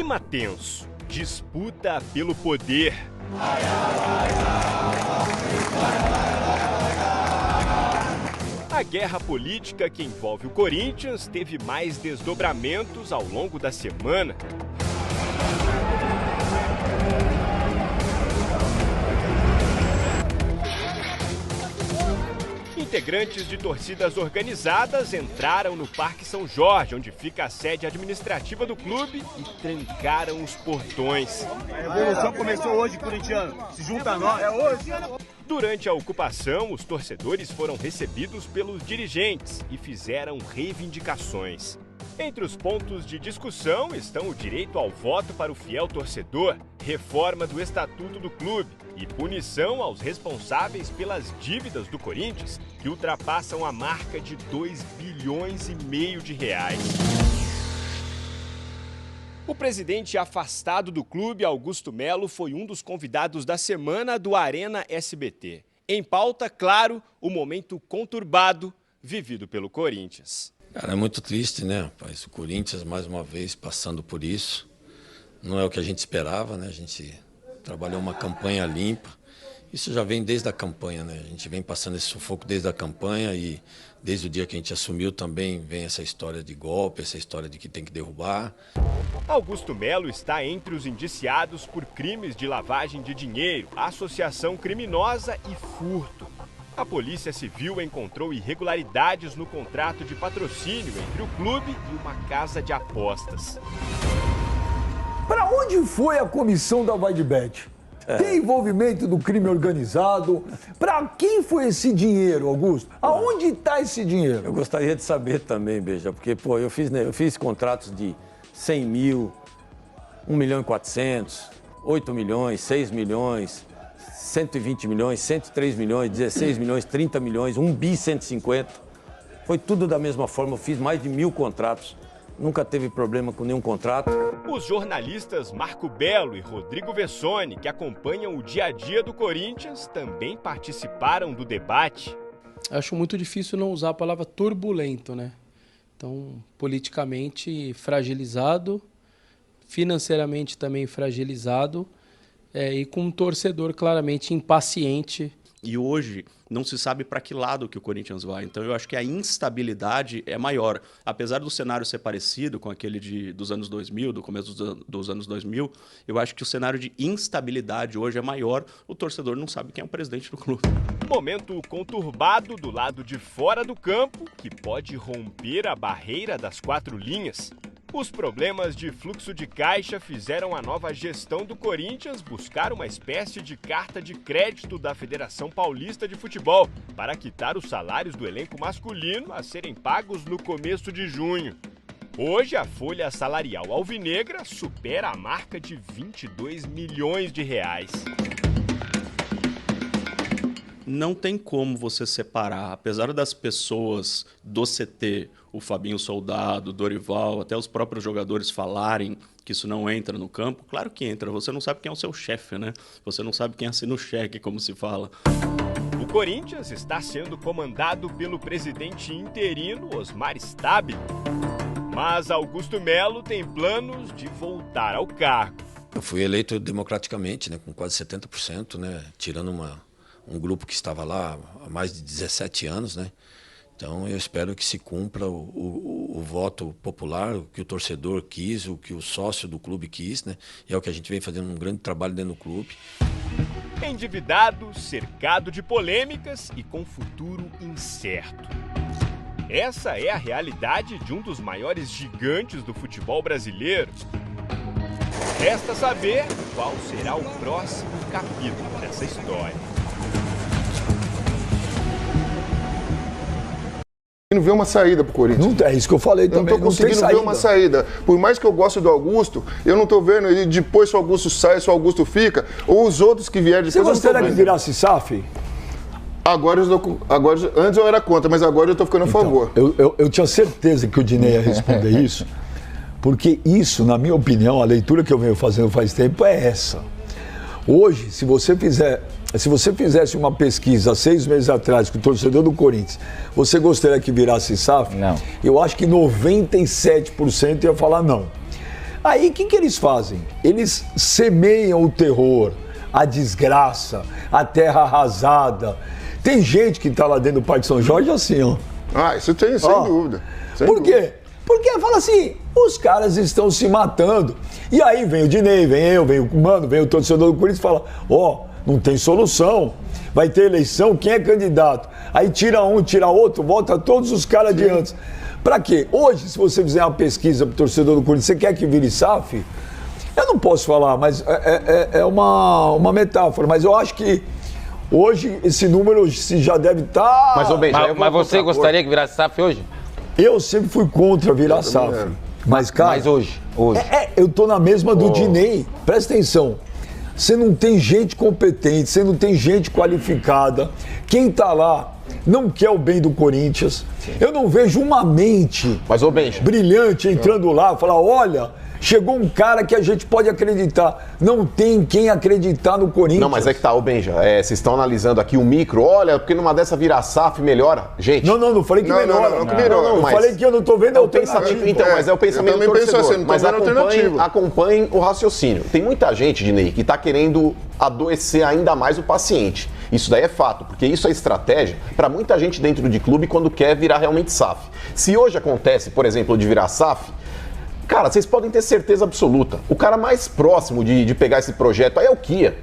Clima tenso, disputa pelo poder. A guerra política que envolve o Corinthians teve mais desdobramentos ao longo da semana. Integrantes de torcidas organizadas entraram no Parque São Jorge, onde fica a sede administrativa do clube, e trancaram os portões. A revolução começou hoje, corintiano. Se junta a nós. É hoje. Durante a ocupação, os torcedores foram recebidos pelos dirigentes e fizeram reivindicações. Entre os pontos de discussão estão o direito ao voto para o fiel torcedor, reforma do estatuto do clube e punição aos responsáveis pelas dívidas do Corinthians, que ultrapassam a marca de 2,5 bilhões de reais. O presidente afastado do clube, Augusto Melo, foi um dos convidados da semana do Arena SBT. Em pauta, claro, o momento conturbado vivido pelo Corinthians. Cara, é muito triste, né, rapaz? O Corinthians, mais uma vez, passando por isso. Não é o que a gente esperava, né? A gente trabalhou uma campanha limpa. Isso já vem desde a campanha, né? A gente vem passando esse sufoco desde a campanha e desde o dia que a gente assumiu também vem essa história de golpe, essa história de que tem que derrubar. Augusto Melo está entre os indiciados por crimes de lavagem de dinheiro, associação criminosa e furto. A Polícia Civil encontrou irregularidades no contrato de patrocínio entre o clube e uma casa de apostas. Para onde foi a comissão da Vaidbet? Tem envolvimento do crime organizado? Para quem foi esse dinheiro, Augusto? Aonde está esse dinheiro? Eu gostaria de saber também, Beija, porque pô, eu fiz contratos de 100 mil, 1 milhão e 400, 8 milhões, 6 milhões... 120 milhões, 103 milhões, 16 milhões, 30 milhões, 1 bi 150. Foi tudo da mesma forma, eu fiz mais de 1.000 contratos. Nunca teve problema com nenhum contrato. Os jornalistas Marco Belo e Rodrigo Vessone, que acompanham o dia a dia do Corinthians, também participaram do debate. Acho muito difícil não usar a palavra turbulento, né? Então, politicamente fragilizado, financeiramente também fragilizado, e com um torcedor claramente impaciente. E hoje não se sabe para que lado que o Corinthians vai. Então eu acho que a instabilidade é maior. Apesar do cenário ser parecido com aquele dos anos 2000, do começo dos anos 2000, eu acho que o cenário de instabilidade hoje é maior. O torcedor não sabe quem é o presidente do clube. Momento conturbado do lado de fora do campo, que pode romper a barreira das 4 linhas. Os problemas de fluxo de caixa fizeram a nova gestão do Corinthians buscar uma espécie de carta de crédito da Federação Paulista de Futebol para quitar os salários do elenco masculino a serem pagos no começo de junho. Hoje, a folha salarial alvinegra supera a marca de 22 milhões de reais. Não tem como você separar, apesar das pessoas do CT, o Fabinho Soldado, o Dorival, até os próprios jogadores falarem que isso não entra no campo, claro que entra, você não sabe quem é o seu chefe, né? Você não sabe quem assina o cheque, como se fala. O Corinthians está sendo comandado pelo presidente interino Osmar Stabile, mas Augusto Melo tem planos de voltar ao cargo. Eu fui eleito democraticamente, né, com quase 70%, né, tirando um grupo que estava lá há mais de 17 anos, né? Então eu espero que se cumpra o voto popular, o que o torcedor quis, o que o sócio do clube quis, né? E é o que a gente vem fazendo um grande trabalho dentro do clube. Endividado, cercado de polêmicas e com futuro incerto. Essa é a realidade de um dos maiores gigantes do futebol brasileiro. Resta saber qual será o próximo capítulo dessa história. Não vê uma saída pro Corinthians. Não, é isso que eu falei também. Não tô conseguindo ver uma saída. Por mais que eu goste do Augusto, eu não tô vendo ele depois se o Augusto sai, se o Augusto fica, ou os outros que vierem depois. Você gostaria que virasse SAF? Antes eu era contra, mas agora eu tô ficando a favor. Eu tinha certeza que o Dinei ia responder isso, porque isso, na minha opinião, a leitura que eu venho fazendo faz tempo é essa. Hoje, se você fizesse uma pesquisa 6 meses atrás com o torcedor do Corinthians, você gostaria que virasse SAF? Não. Eu acho que 97% ia falar não. Aí o que eles fazem? Eles semeiam o terror, a desgraça, a terra arrasada. Tem gente que tá lá dentro do Parque São Jorge assim, ó. Ah, isso tem, sem dúvida. Por quê? Porque fala assim, os caras estão se matando. E aí vem o Dinei, vem eu, vem o Mano, vem o torcedor do Corinthians e fala, não tem solução. Vai ter eleição, quem é candidato? Aí tira um, tira outro, volta todos os caras de antes. Pra quê? Hoje, se você fizer uma pesquisa pro torcedor do Corinthians, você quer que vire SAF? Eu não posso falar, mas é uma metáfora. Mas eu acho que hoje esse número já deve estar... Mas você gostaria que virasse SAF hoje? Eu sempre fui contra virar SAF. Mas, cara... Mas hoje. Eu tô na mesma do Dinei. Presta atenção. Você não tem gente competente, você não tem gente qualificada. Quem tá lá não quer o bem do Corinthians. Eu não vejo uma mente brilhante entrando lá e falar, olha, chegou um cara que a gente pode acreditar. Não tem quem acreditar no Corinthians. Não, mas é que tá, Benja, vocês estão analisando aqui o micro, olha, porque numa dessa virar SAF melhora. Gente... Não falei que melhora. Não, eu falei que eu não tô vendo o pensamento. Então, mas é o pensamento do torcedor. Assim, não tô mas vendo acompanhem o raciocínio. Tem muita gente, Dinei, que tá querendo adoecer ainda mais o paciente. Isso daí é fato, porque isso é estratégia para muita gente dentro de clube quando quer virar realmente SAF. Se hoje acontece, por exemplo, de virar SAF, cara, vocês podem ter certeza absoluta. O cara mais próximo de pegar esse projeto aí é o Kia.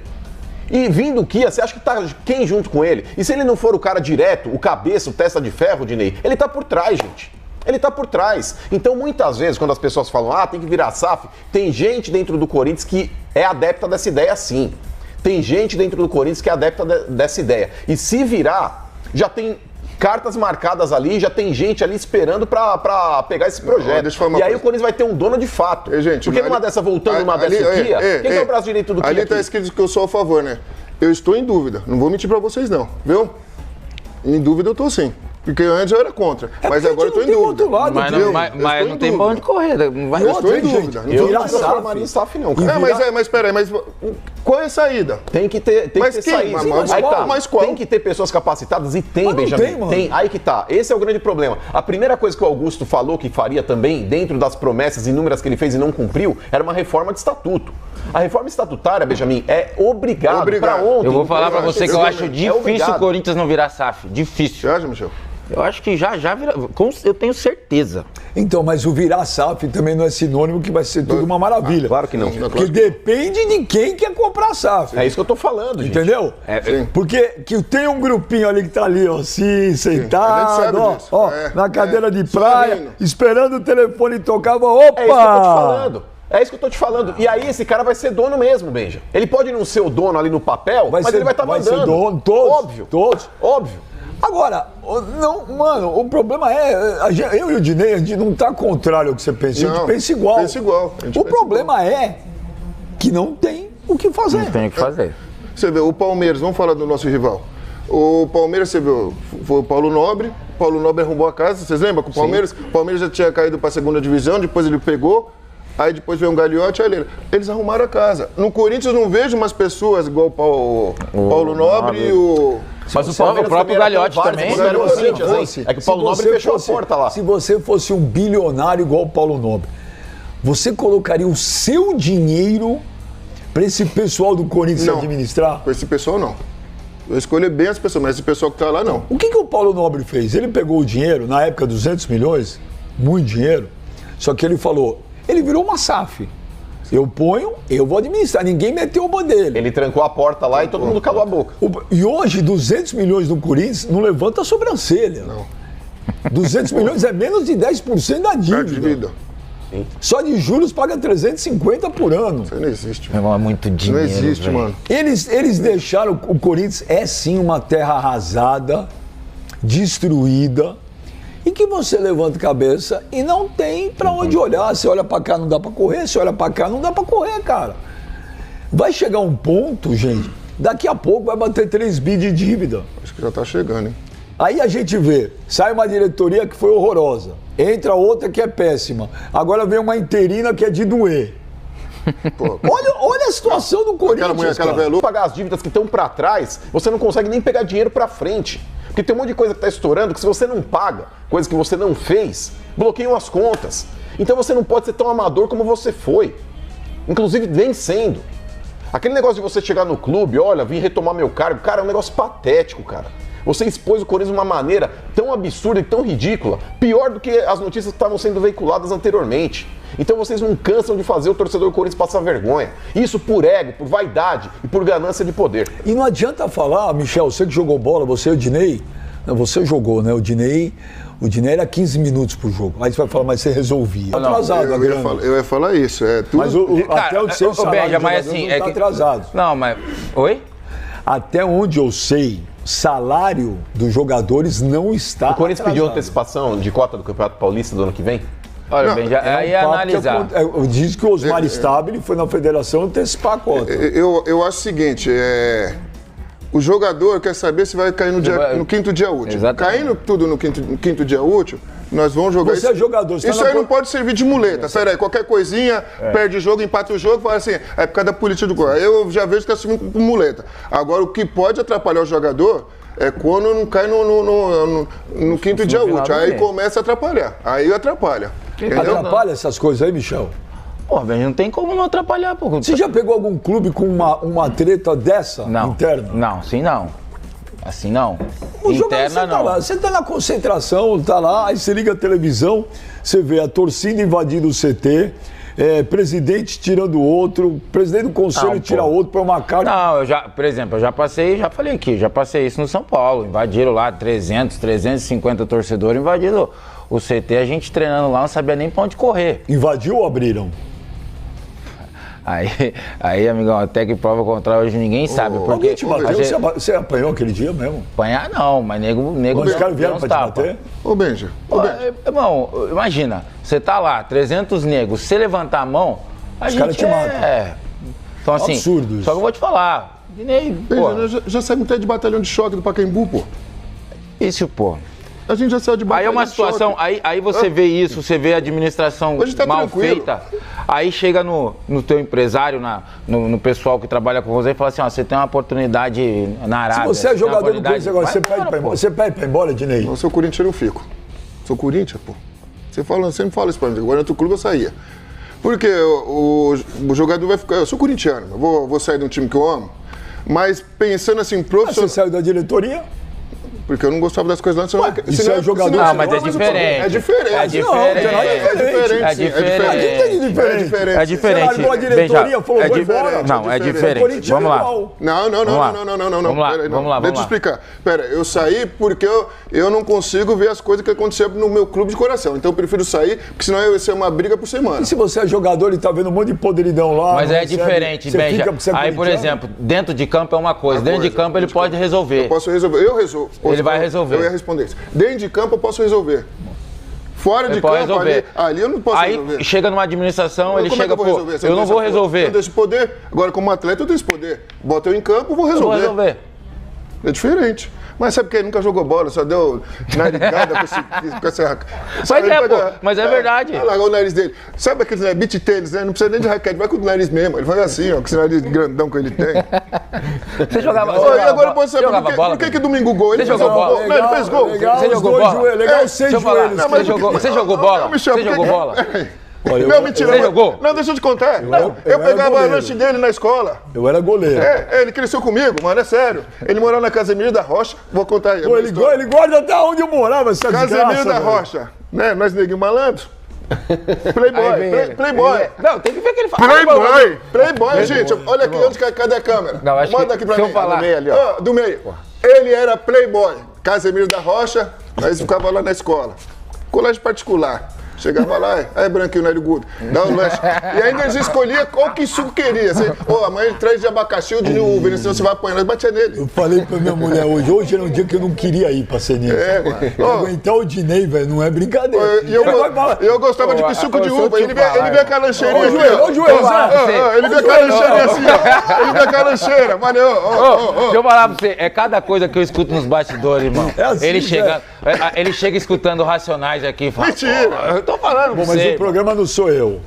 E vindo o Kia, você acha que tá quem junto com ele? E se ele não for o cara direto, o cabeça, o testa de ferro, Dinei, ele tá por trás, gente. Ele tá por trás. Então, muitas vezes, quando as pessoas falam, tem que virar SAF, tem gente dentro do Corinthians que é adepta dessa ideia sim. Tem gente dentro do Corinthians que é adepta dessa ideia. E se virar, já tem cartas marcadas ali, já tem gente ali esperando pra pegar esse projeto. E aí o Corinthians vai ter um dono de fato. Gente, porque numa dessa, voltando numa dessa Kia, quem é o braço direito do Kia? Ali tá escrito que eu sou a favor, né? Eu estou em dúvida. Não vou mentir pra vocês, não. Viu? Em dúvida eu tô sim. Porque antes eu era contra, mas agora eu tô em dúvida. Mas não tem pra onde correr. Eu estou em dúvida. Eu não transformaria em SAF não, cara. Mas peraí, qual é a saída? Tem que ter saída. Mas qual? Tem que ter pessoas capacitadas e tem, Benjamin. Tem, aí que tá. Esse é o grande problema. A primeira coisa que o Augusto falou que faria também, dentro das promessas inúmeras que ele fez e não cumpriu, era uma reforma de estatuto. A reforma estatutária, Benjamin, é obrigado. Pra ontem. Eu vou falar pra você que eu acho difícil o Corinthians não virar SAF. Difícil. Você acha, Michel? Eu acho que já vira. Eu tenho certeza. Então, mas o virar SAF também não é sinônimo que vai ser tudo uma maravilha. Claro que não. Porque depende de quem quer comprar SAF. É isso que eu tô falando, gente. Entendeu? Porque que tem um grupinho ali que tá ali, ó, assim, sentado, na cadeira de praia, esperando o telefone tocar, opa! É isso que eu tô te falando. É isso que eu tô te falando. E aí esse cara vai ser dono mesmo, Benja. Ele pode não ser o dono ali no papel, mas ele vai estar mandando. Vai ser dono, todos. Óbvio. Todos. Óbvio. Agora, não, mano, o problema eu e o Dinei, a gente não tá contrário ao que você pensa, a gente pensa igual. Pensa igual. O problema é que não tem o que fazer. Não tem o que fazer. Você vê, o Palmeiras, vamos falar do nosso rival. O Palmeiras, você viu, foi o Paulo Nobre arrumou a casa, vocês lembram? Com o Palmeiras? O Palmeiras já tinha caído para a segunda divisão, depois ele pegou. Aí depois veio um Gagliotti, eles arrumaram a casa. No Corinthians eu não vejo umas pessoas igual o Paulo Nobre e o... Mas o próprio Gagliotti também. É que o Paulo Nobre fechou a porta lá. Se você fosse um bilionário igual o Paulo Nobre, você colocaria o seu dinheiro para esse pessoal do Corinthians administrar? Com esse pessoal não. Eu escolhi bem as pessoas, mas esse pessoal que tá lá não. O que o Paulo Nobre fez? Ele pegou o dinheiro, na época 200 milhões, muito dinheiro, só que ele falou... Ele virou uma SAF. Eu ponho, eu vou administrar. Ninguém meteu o ban dele. Ele trancou a porta lá e todo mundo calou a boca. E hoje, 200 milhões no Corinthians não levanta a sobrancelha. Não. 200 milhões é menos de 10% da dívida. Só de juros paga 350 por ano. Isso não existe, mano. É muito dinheiro. Não existe, mano. Eles deixaram... O Corinthians é sim uma terra arrasada, destruída, e que você levanta a cabeça e não tem pra onde olhar. Você olha pra cá, não dá pra correr. Você olha pra cá, não dá pra correr, cara. Vai chegar um ponto, gente, daqui a pouco vai bater 3 bi de dívida. Acho que já tá chegando, hein? Aí a gente vê, sai uma diretoria que foi horrorosa, entra outra que é péssima, agora vem uma interina que é de doer. Olha a situação do Corinthians, pagar as dívidas que estão pra trás, você não consegue nem pegar dinheiro pra frente. Porque tem um monte de coisa que tá estourando que se você não paga, coisa que você não fez, bloqueiam as contas. Então você não pode ser tão amador como você foi. Inclusive vencendo. Aquele negócio de você chegar no clube, olha, vim retomar meu cargo, cara, é um negócio patético, cara. Você expôs o Corinthians de uma maneira tão absurda e tão ridícula, pior do que as notícias que estavam sendo veiculadas anteriormente. Então vocês não cansam de fazer o torcedor do Corinthians passar vergonha. Isso por ego, por vaidade e por ganância de poder. E não adianta falar, Michel, você que jogou bola, você e o Dinei, não, você jogou, né? O Dinei era 15 minutos pro jogo. Aí você vai falar, mas você resolvia. Atrasado, eu ia falar isso. Mas até o seu salário mas assim, não tá atrasado. Não, mas... Oi? Até onde eu sei, salário dos jogadores não está O Corinthians atrasado. pediu antecipação de cota do Campeonato Paulista do ano que vem? Olha, bem, aí é analisar. Diz que o Osmar Stabile foi na federação antecipar a cota. Eu acho o seguinte, o jogador quer saber se vai cair no quinto dia útil. Exatamente. Caindo tudo no quinto dia útil, nós vamos jogar Você é jogador. Você isso aí não pode servir de muleta. Peraí, qualquer coisinha, perde o jogo, empata o jogo, fala assim, é por causa da política do gol. Aí eu já vejo que é servindo por muleta. Agora, o que pode atrapalhar o jogador é quando não cai no quinto dia útil. Aí começa a atrapalhar. Aí atrapalha. Atrapalha essas coisas aí, Michel? Pô, velho, não tem como não atrapalhar, pô. Você já pegou algum clube com uma treta dessa interna? Não, assim não. Assim não. O Interna não. Você tá na concentração, tá lá, aí você liga a televisão, você vê a torcida invadindo o CT, presidente tirando outro, presidente do conselho tira outro, põe uma carta. Não, por exemplo, eu já falei aqui, já passei isso no São Paulo. Invadiram lá 350 torcedores, invadiram o CT, a gente treinando lá, não sabia nem pra onde correr. Invadiu ou abriram? Aí, amigão, até que prova contrária hoje ninguém sabe. Porque alguém te bateu? Você apanhou aquele dia mesmo? Apanhar não, mas nego os caras vieram pra te bater? Ô, Benja. Irmão, imagina, você tá lá, 300 negros, se levantar a mão, os caras te matam. Então assim, absurdo isso. Só que eu vou te falar. Benja, já saiu até de batalhão de choque do Pacaembu, pô. Isso, pô. A gente já saiu de batalhão. Aí é uma situação, aí você vê isso, você vê a administração mal feita. Aí chega no teu empresário, no pessoal que trabalha com você e fala assim, ó, você tem uma oportunidade na Arábia. Se você é jogador do Corinthians agora, você pede pra ir embora, Dinei? Não, se eu Corinthians eu não fico. Sou Corinthians, pô. Você me fala isso pra mim, agora no outro clube eu saía. Porque o jogador vai ficar, eu sou corintiano, eu vou sair de um time que eu amo, mas pensando assim, profissional... Você saiu da diretoria? Porque eu não gostava das coisas antes. Isso é jogador. Não, mas é diferente. É diferente. É diferente. É diferente. Você largou a diretoria, falou, vou embora. Não, é diferente. Vamos lá. Não. Vamos lá. Deixa eu explicar. Pera, eu saí porque eu não consigo ver as coisas que aconteceram no meu clube de coração. Então eu prefiro sair, porque senão ia ser uma briga por semana. E se você é jogador e tá vendo um monte de podridão lá... Mas é diferente, Benja. Aí, por exemplo, dentro de campo é uma coisa. Dentro de campo ele pode resolver. Eu posso resolver. Eu resolvo. Ele vai resolver. Eu ia responder isso. Dentro de campo eu posso resolver. Fora de campo, ali eu não posso resolver. Aí chega numa administração, ele chega, eu não vou resolver. Eu tenho esse poder. Agora, como atleta, eu tenho esse poder. Bota eu em campo, eu vou resolver. É diferente. Mas sabe quem nunca jogou bola, só deu narigada com essa... Mas é verdade. Olha lá o nariz dele. Sabe aqueles beat tênis, né? Não precisa nem de raquete, vai com o nariz mesmo. Ele faz assim, ó, com esse nariz grandão que ele tem. Você jogava bola? E agora pode saber por que domingo gol? Ele jogou bola? Não, ele fez gol. Você jogou bola? Legal, 6 joelhos. Você jogou bola? Você jogou bola? Não, mentira. Você jogou? Não, deixa eu te contar. Eu pegava lanche dele na escola. Eu era goleiro. Ele cresceu comigo, mano, é sério. Ele morava na Casemiro da Rocha. Vou contar aí. Pô, ele guarda até onde eu morava, essa Casemiro da Rocha. Né? Nós neguinho malandro. Playboy. Não, tem que ver o que ele fala. Playboy, gente. Olha aqui, cadê a câmera? Manda aqui pra mim. Falar. Do meio ali, ó. Do meio. Ele era Playboy. Casemiro da Rocha. Nós ficava lá na escola. Colégio particular. Chegava lá, aí branquinho, narigudo, dá um lanche. E ainda eles escolhiam qual que suco queria. Assim, a mãe traz de abacaxi ou de uva, senão você vai apanhar. Nós batia nele. Eu falei pra minha mulher hoje era um dia que eu não queria ir pra Senense. Mano. Aguentar o Dinei, velho, não é brincadeira. Eu gostava de suco de uva. Ele vê com a lancheirinha aqui, ó. Ô, Joel, ele vê com a lancheirinha assim, ó. Ele vê com a lancheira, mano. Deixa eu falar pra você, é cada coisa que eu escuto nos bastidores, irmão. Ele chega escutando Racionais aqui e fala... Mentira! Tô falando pra você. Mas o programa não sou eu.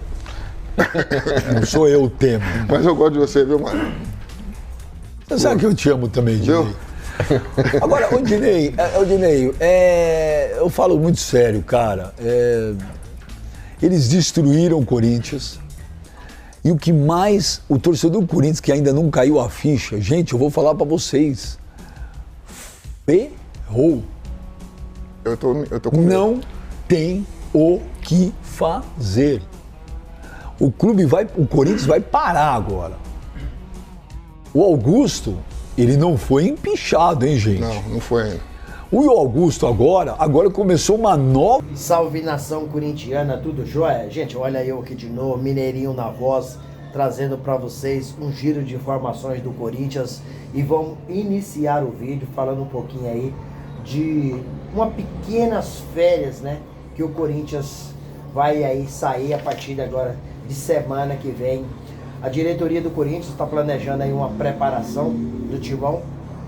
Não sou eu o tema. Mas eu gosto de você, viu, mano? Você sabe que eu te amo também, Dinei. Agora, ô Dinei, eu falo muito sério, cara. Eles destruíram o Corinthians. E o que mais, o torcedor do Corinthians, que ainda não caiu a ficha, gente, eu vou falar para vocês, ferrou. Eu tô com medo. Não tem o que fazer. O Corinthians vai parar agora. O Augusto, ele não foi empichado, hein, gente? Não foi ainda. O Augusto agora começou uma nova... Salve nação corintiana, tudo jóia? Gente, olha eu aqui de novo, Mineirinho na voz, trazendo para vocês um giro de informações do Corinthians e vamos iniciar o vídeo falando um pouquinho aí de uma pequenas férias, né? Que o Corinthians vai aí sair a partir de agora de semana que vem. A diretoria do Corinthians está planejando aí uma preparação do Timão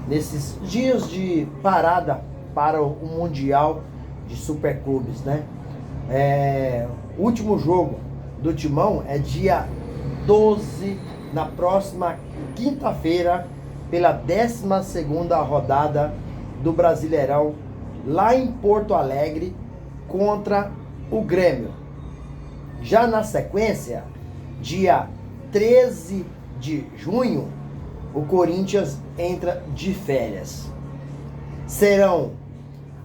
nesses dias de parada para o Mundial de Superclubes, né? O último jogo do Timão é dia 12, na próxima quinta-feira, pela 12ª rodada do Brasileirão, lá em Porto Alegre, contra o Grêmio. Já na sequência, dia 13 de junho, o Corinthians entra de férias. Serão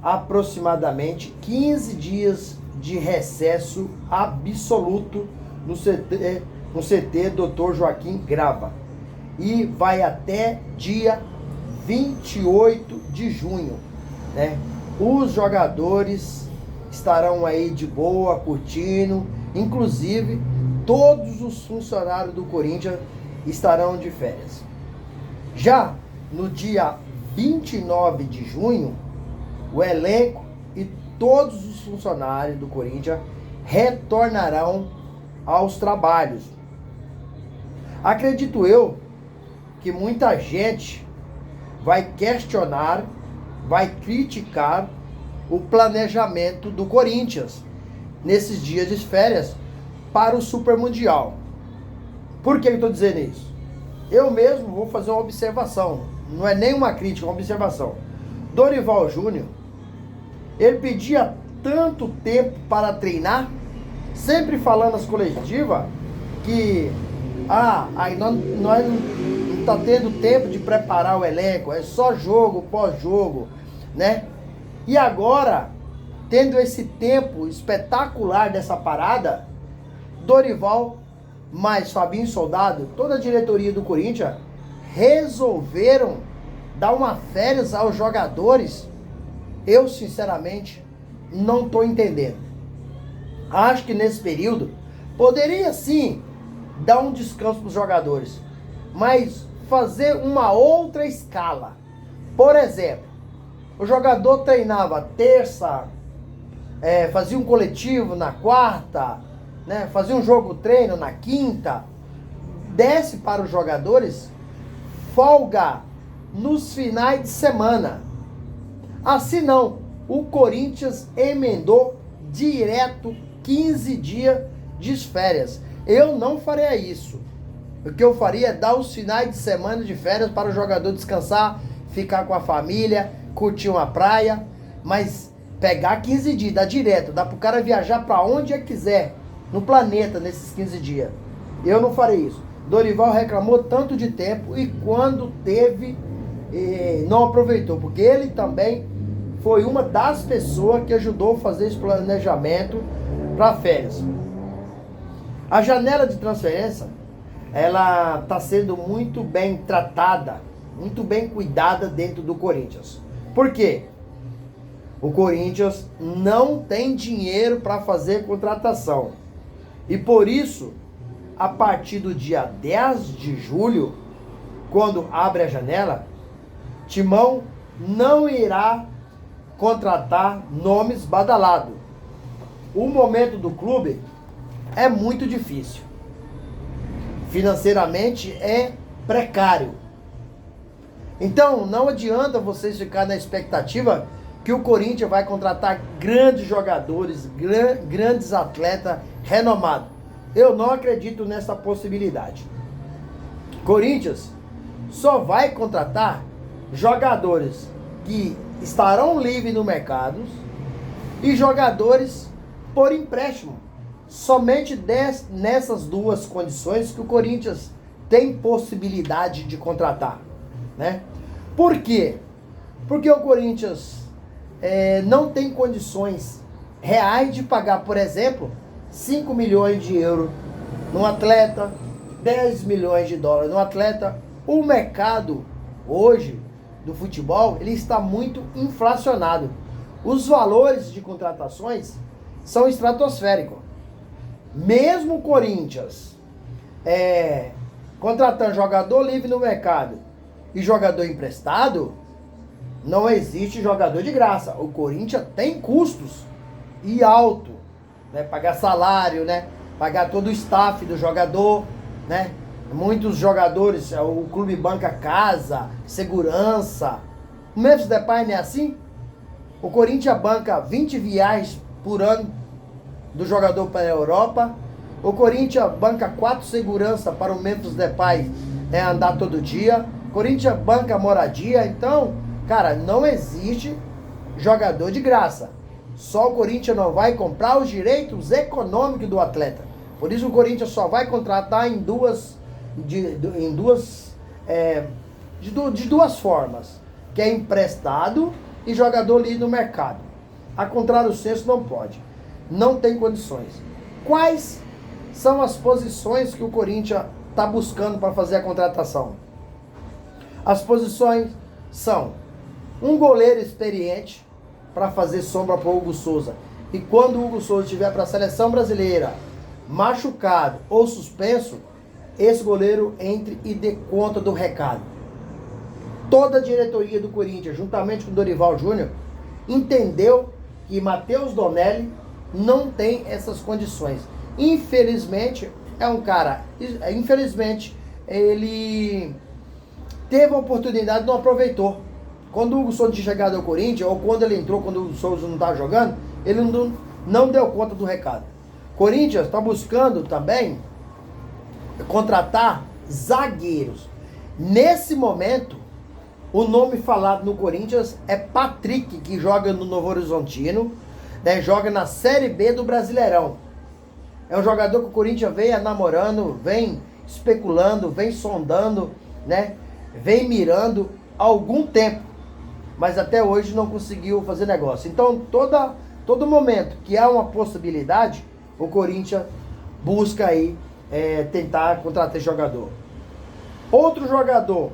aproximadamente 15 dias de recesso absoluto no CT Dr. Joaquim Grava. E vai até dia 28 de junho, né? Os jogadores estarão aí de boa, curtindo. Inclusive, todos os funcionários do Corinthians estarão de férias. Já no dia 29 de junho, o elenco e todos os funcionários do Corinthians retornarão aos trabalhos. Acredito eu que muita gente vai questionar, vai criticar o planejamento do Corinthians nesses dias de férias para o Super Mundial. Por que eu estou dizendo isso? Eu mesmo vou fazer uma observação, não é nem uma crítica, é uma observação. Dorival Júnior, ele pedia tanto tempo para treinar, sempre falando nas coletivas que aí nós não está tendo tempo de preparar o elenco, é só jogo, pós-jogo, né? E agora, tendo esse tempo espetacular dessa parada, Dorival mais Fabinho Soldado, toda a diretoria do Corinthians resolveram dar uma férias aos jogadores. Eu, sinceramente, não estou entendendo. Acho que nesse período poderia sim dar um descanso para os jogadores, mas fazer uma outra escala. Por exemplo, o jogador treinava terça, fazia um coletivo na quarta, né, fazia um jogo treino na quinta, desce para os jogadores folga nos finais de semana. Assim não, o Corinthians emendou direto 15 dias de férias. Eu não faria isso. O que eu faria é dar os finais de semana de férias para o jogador descansar, ficar com a família, curtir uma praia, mas pegar 15 dias, dá direto, dá para o cara viajar para onde quiser no planeta nesses 15 dias. Eu não farei isso. Dorival reclamou tanto de tempo e quando teve, não aproveitou, porque ele também foi uma das pessoas que ajudou a fazer esse planejamento para férias. A janela de transferência, ela está sendo muito bem tratada, muito bem cuidada dentro do Corinthians. Por quê? O Corinthians não tem dinheiro para fazer contratação. E por isso, a partir do dia 10 de julho, quando abre a janela, Timão não irá contratar nomes badalados. O momento do clube é muito difícil. Financeiramente é precário. Então não adianta vocês ficar na expectativa que o Corinthians vai contratar grandes jogadores, grandes atletas renomados. Eu não acredito nessa possibilidade. Corinthians só vai contratar jogadores que estarão livres no mercado e jogadores por empréstimo. Somente nessas duas condições que o Corinthians tem possibilidade de contratar, né? Por quê? Porque o Corinthians não tem condições reais de pagar, por exemplo, 5 milhões de euros num atleta, 10 milhões de dólares num atleta. O mercado hoje do futebol, ele está muito inflacionado. Os valores de contratações são estratosféricos. Mesmo o Corinthians contratando jogador livre no mercado e jogador emprestado, não existe jogador de graça. O Corinthians tem custos e alto, né? Pagar salário, né? Pagar todo o staff do jogador, né? Muitos jogadores, o clube banca casa, segurança. O Memphis Depay não é assim? O Corinthians banca 20 viagens por ano do jogador para a Europa. O Corinthians banca 4 segurança para o Memphis Depay andar todo dia. O Corinthians banca moradia. Então, cara, não existe jogador de graça. Só o Corinthians não vai comprar os direitos econômicos do atleta. Por isso o Corinthians só vai contratar de duas formas, que é emprestado e jogador livre no mercado. A contrário senso não pode. Não tem condições. Quais são as posições que o Corinthians está buscando para fazer a contratação? As posições são um goleiro experiente para fazer sombra para o Hugo Souza. E quando o Hugo Souza estiver para a seleção brasileira machucado ou suspenso, esse goleiro entre e dê conta do recado. Toda a diretoria do Corinthians, juntamente com o Dorival Júnior, entendeu que Matheus Donelli não tem essas condições. Infelizmente, ele teve a oportunidade e não aproveitou. Quando o Hugo Souza tinha chegado ao Corinthians, ou quando ele entrou, quando o Hugo Souza não estava jogando, ele não deu conta do recado. Corinthians está buscando também contratar zagueiros. Nesse momento, o nome falado no Corinthians é Patrick, que joga no Novo Horizontino, né, joga na Série B do Brasileirão. É um jogador que o Corinthians vem namorando, vem especulando, vem sondando, né, vem mirando há algum tempo, mas até hoje não conseguiu fazer negócio. Então, todo momento que há uma possibilidade, o Corinthians busca aí tentar contratar jogador. Outro jogador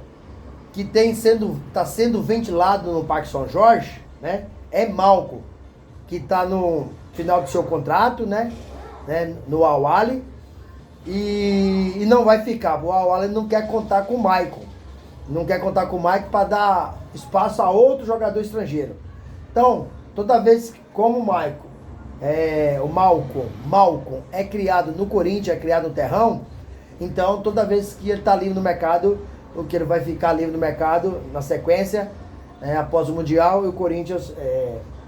que está sendo ventilado no Parque São Jorge, né, é Malco, que está no final do seu contrato, né, no Al-Ahly, e não vai ficar. O Al-Ahly não quer contar com o Maicon. Não quer contar com o Maicon para dar espaço a outro jogador estrangeiro. Então, toda vez que, como o Maicon, o Malcom é criado no Corinthians, é criado no Terrão, então toda vez que ele está livre no mercado, o que ele vai ficar livre no mercado na sequência, após o Mundial, e o Corinthians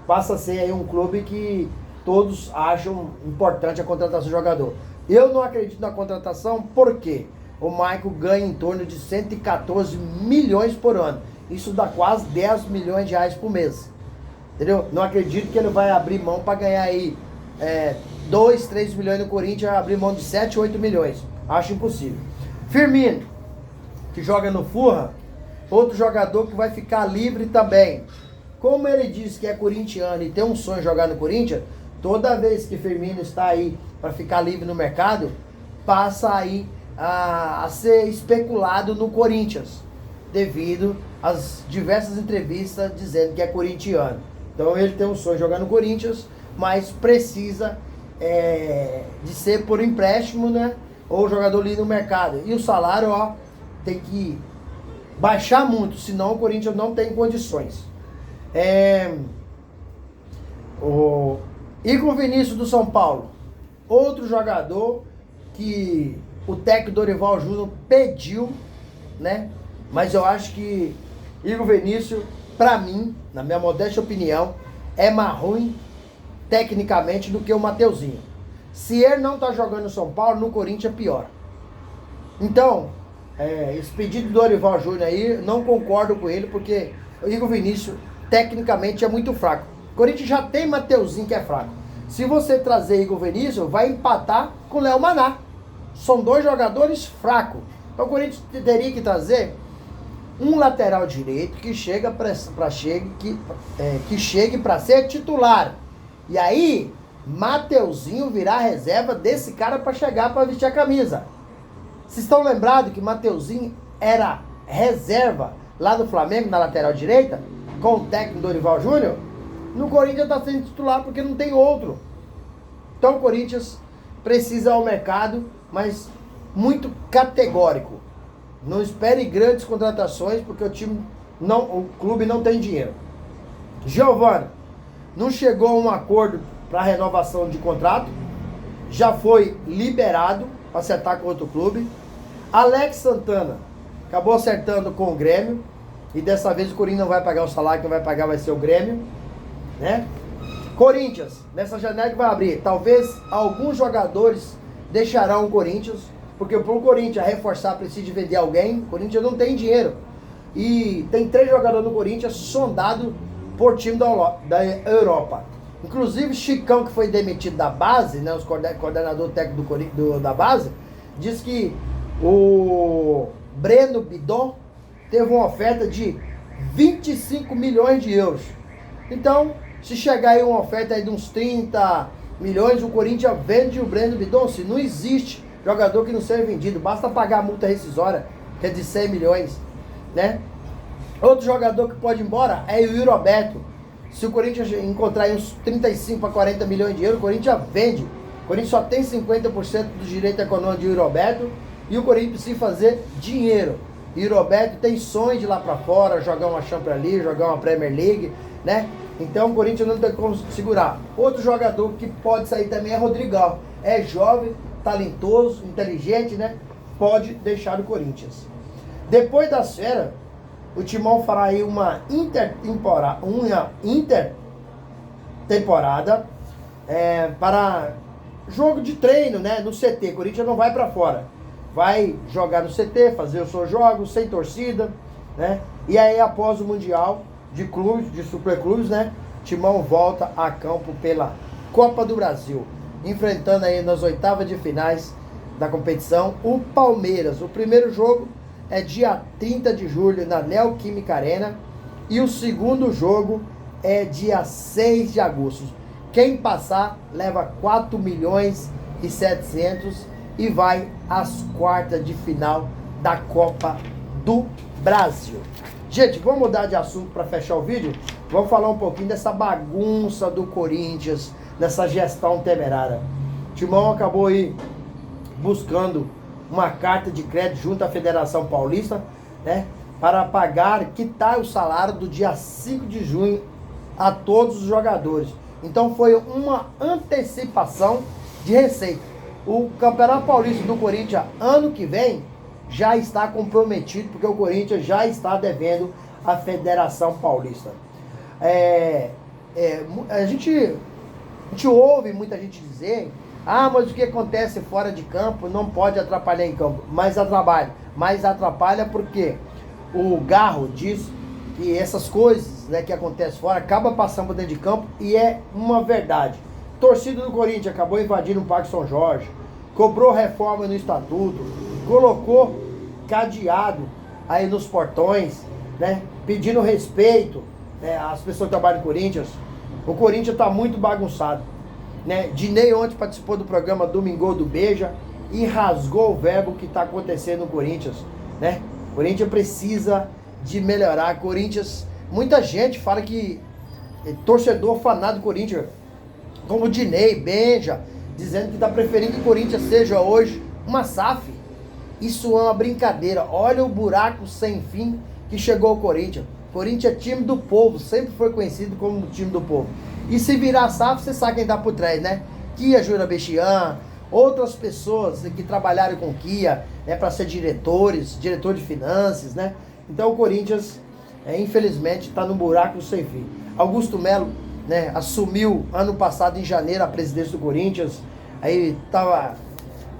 passa a ser aí um clube que todos acham importante a contratação do jogador. Eu não acredito na contratação porque o Maicon ganha em torno de 114 milhões por ano. Isso dá quase 10 milhões de reais por mês. Entendeu? Não acredito que ele vai abrir mão para ganhar aí 2, 3 milhões no Corinthians, abrir mão de 7, 8 milhões. Acho impossível. Firmino, que joga no Fulham, outro jogador que vai ficar livre também. Como ele diz que é corintiano e tem um sonho de jogar no Corinthians, toda vez que Firmino está aí para ficar livre no mercado, passa aí a ser especulado no Corinthians, devido às diversas entrevistas dizendo que é corintiano. Então ele tem um sonho de jogar no Corinthians, mas precisa de ser por empréstimo, né? Ou jogador livre no mercado. E o salário, tem que baixar muito, senão o Corinthians não tem condições. O Igor Vinícius do São Paulo, outro jogador que o técnico Dorival Júnior pediu, né? Mas eu acho que Igor Vinícius, para mim, na minha modesta opinião, é mais ruim tecnicamente do que o Mateuzinho. Se ele não tá jogando no São Paulo, no Corinthians é pior. Então, esse pedido do Dorival Júnior aí, não concordo com ele, porque o Igor Vinícius tecnicamente é muito fraco. O Corinthians já tem Mateuzinho que é fraco. Se você trazer Igor Vinícius, vai empatar com o Léo Maná. São 2 jogadores fracos. Então o Corinthians teria que trazer um lateral direito que chegue para ser titular. E aí, Mateuzinho virar reserva desse cara para chegar para vestir a camisa. Vocês estão lembrados que Mateuzinho era reserva lá no Flamengo, na lateral direita, com o técnico Dorival Júnior? No Corinthians está sendo titular porque não tem outro. Então o Corinthians precisa ao mercado, mas muito categórico. Não espere grandes contratações porque o clube não tem dinheiro. Giovani, não chegou a um acordo para renovação de contrato, já foi liberado para acertar com outro clube. Alex Santana acabou acertando com o Grêmio e dessa vez o Corinthians não vai pagar o salário, quem vai pagar vai ser o Grêmio, né? Corinthians, nessa janela que vai abrir, talvez alguns jogadores deixarão o Corinthians, porque para o Corinthians reforçar precisa de vender alguém. O Corinthians não tem dinheiro. E tem 3 jogadores no Corinthians sondados por time da Europa. Inclusive Chicão, que foi demitido da base, né, os coordenador técnico da base, diz que o Breno Bidon teve uma oferta de 25 milhões de euros. Então, se chegar aí uma oferta aí de uns 30 milhões, o Corinthians vende o Breno Bidon. Se não existe jogador que não seja vendido, basta pagar a multa rescisória, que é de 100 milhões, né? Outro jogador que pode ir embora é o Yuri Roberto. Se o Corinthians encontrar aí uns 35 a 40 milhões de euros, o Corinthians vende. O Corinthians só tem 50% do direito econômico de Yuri Roberto e o Corinthians precisa fazer dinheiro. Yuri Roberto tem sonho de ir lá pra fora, jogar uma Champions League, jogar uma Premier League, né? Então o Corinthians não tem como segurar. Outro jogador que pode sair também é Rodrigão. É jovem, talentoso, inteligente, né? Pode deixar o Corinthians. Depois das férias, o Timão fará aí uma intertemporada para jogo de treino, né? No CT. O Corinthians não vai para fora. Vai jogar no CT, fazer os seus jogos sem torcida, né? E aí após o Mundial de clubes, de superclubes, né? Timão volta a campo pela Copa do Brasil, enfrentando aí nas oitavas de finais da competição o Palmeiras. O primeiro jogo é dia 30 de julho na Neoquímica Arena e o segundo jogo é dia 6 de agosto. Quem passar leva 4 milhões e 700 e vai às quartas de final da Copa do Brasil. Gente, vamos mudar de assunto para fechar o vídeo. Vamos falar um pouquinho dessa bagunça do Corinthians, dessa gestão temerária. O Timão acabou aí buscando uma carta de crédito junto à Federação Paulista, né, para quitar o salário do dia 5 de junho a todos os jogadores. Então foi uma antecipação de receita. O Campeonato Paulista do Corinthians ano que vem já está comprometido, porque o Corinthians já está devendo à Federação Paulista. A gente ouve muita gente dizer: mas o que acontece fora de campo não pode atrapalhar em campo. Mas atrapalha porque o Garro diz que essas coisas, né, que acontecem fora acaba passando por dentro de campo, e é uma verdade. Torcida do Corinthians acabou invadindo o Parque São Jorge, cobrou reforma no estatuto, colocou cadeado aí nos portões, né, pedindo respeito, né, às pessoas que trabalham no Corinthians. O Corinthians está muito bagunçado, né? Dinei ontem participou do programa Domingão do Beija e rasgou o verbo que está acontecendo no Corinthians, né? O Corinthians precisa de melhorar. Corinthians, muita gente fala que torcedor fanático do Corinthians, como Dinei, Beija, dizendo que está preferindo que o Corinthians seja hoje uma SAF. Isso é uma brincadeira. Olha o buraco sem fim que chegou o Corinthians. Corinthians é time do povo, sempre foi conhecido como time do povo. E se virar SAF, você sabe quem tá por trás, né? Kia Júnior Bechian, outras pessoas que trabalharam com Kia, né, para ser diretor de finanças, né? Então o Corinthians, infelizmente, está num buraco sem fim. Augusto Melo, né, assumiu ano passado, em janeiro, a presidência do Corinthians. Aí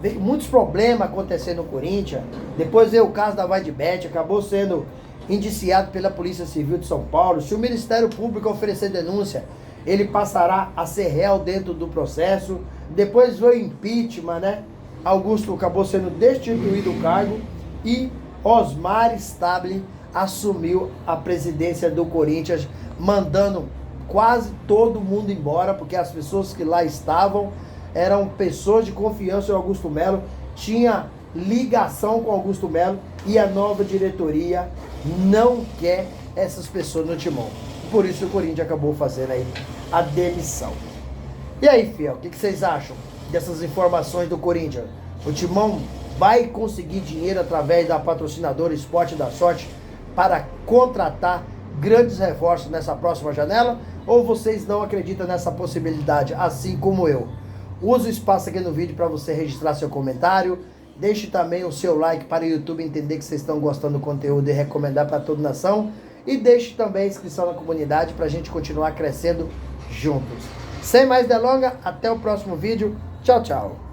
veio muitos problemas acontecendo no Corinthians. Depois veio o caso da Vaidbet, acabou sendo indiciado pela Polícia Civil de São Paulo. Se o Ministério Público oferecer denúncia, ele passará a ser réu dentro do processo. Depois veio o impeachment, né? Augusto acabou sendo destituído do cargo e Osmar Stabile assumiu a presidência do Corinthians, mandando quase todo mundo embora, porque as pessoas que lá estavam eram pessoas de confiança do Augusto Melo, tinha ligação com Augusto Melo, e a nova diretoria não quer essas pessoas no timão. Por isso o Corinthians acabou fazendo aí a demissão. E aí, fiel, o que vocês acham dessas informações do Corinthians? O timão vai conseguir dinheiro através da patrocinadora Esporte da Sorte para contratar grandes reforços nessa próxima janela? Ou vocês não acreditam nessa possibilidade, assim como eu? Use o espaço aqui no vídeo para você registrar seu comentário. Deixe também o seu like para o YouTube entender que vocês estão gostando do conteúdo e recomendar para toda a nação. E deixe também a inscrição na comunidade para a gente continuar crescendo juntos. Sem mais delongas, até o próximo vídeo. Tchau, tchau.